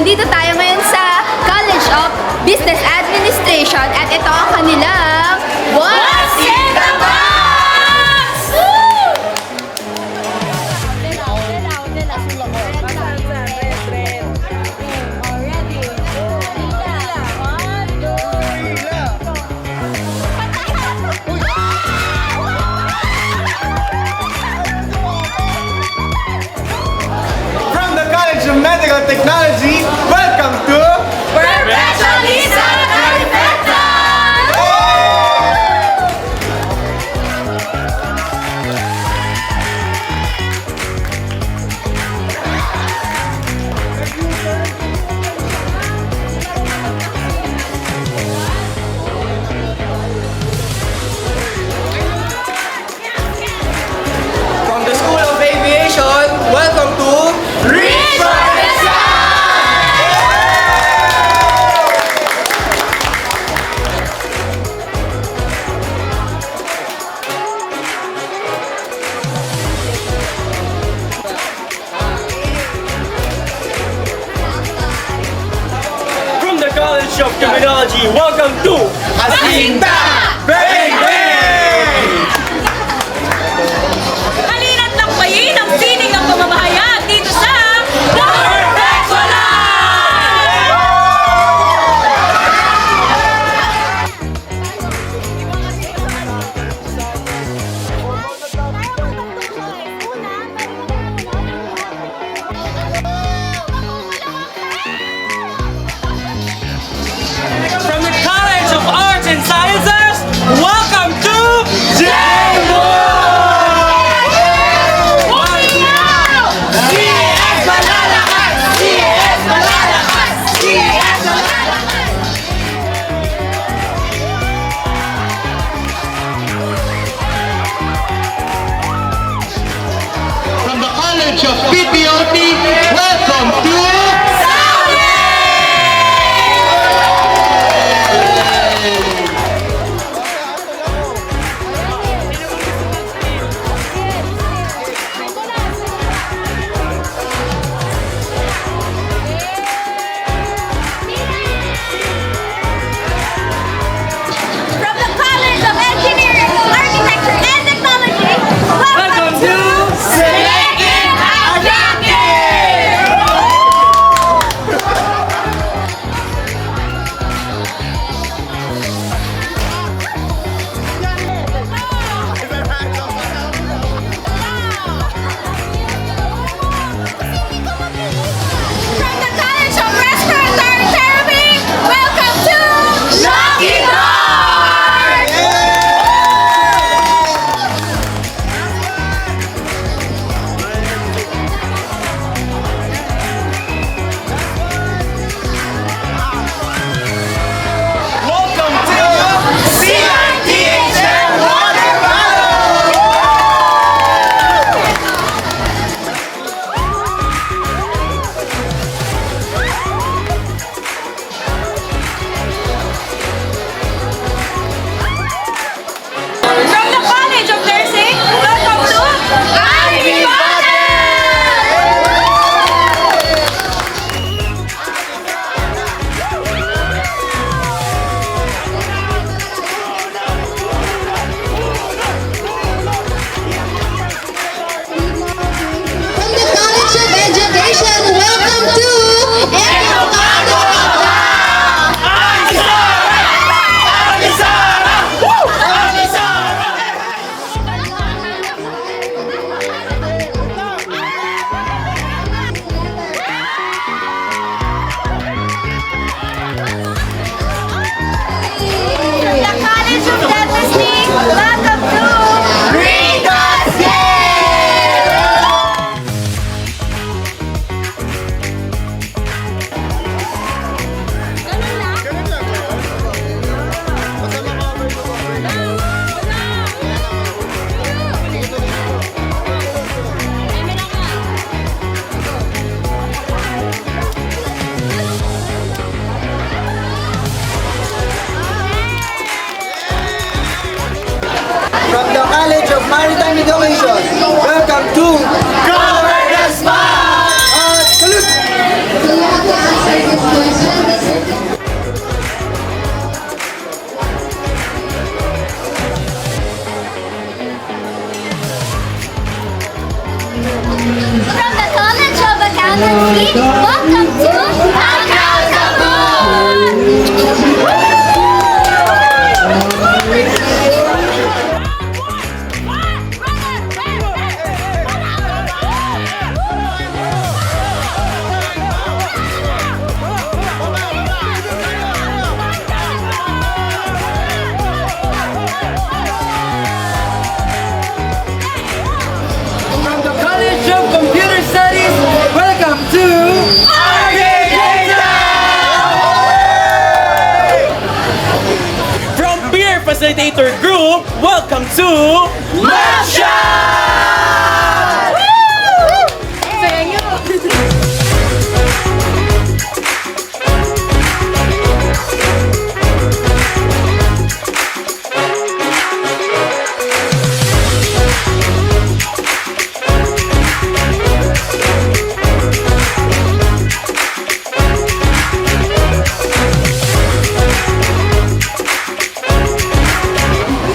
nandito tayo ngayon sa College of Business Administration at ito ang kanilang What's in the Box! From the College of Medical Technology, welcome to Perpetualista! From the School of Aviation, welcome to From the College of Criminology, welcome to Asinta! Bang Bang! Halina't lakbayin ang sining ng pamamahayag dito sa Perpetual! From the College of Arts and Sciences, welcome to J-Mo! CS malalakas! CS malalakas! CS malalakas! From the College of PPOT, welcome to From the College of Engineering, Architecture, and Technology, welcome to Silicon Academy! Academically, welcome to Accountable! From the College of Computer Studies, welcome to From Peer Facilitator Group, welcome to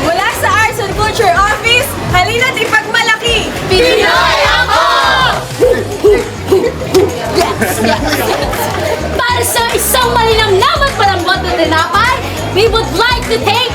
Mula sa Arts and Culture Office, halina't ipagmalaki! Pinoy ako! Para sa isang malinamnam at malambot na tinapay, we would like to thank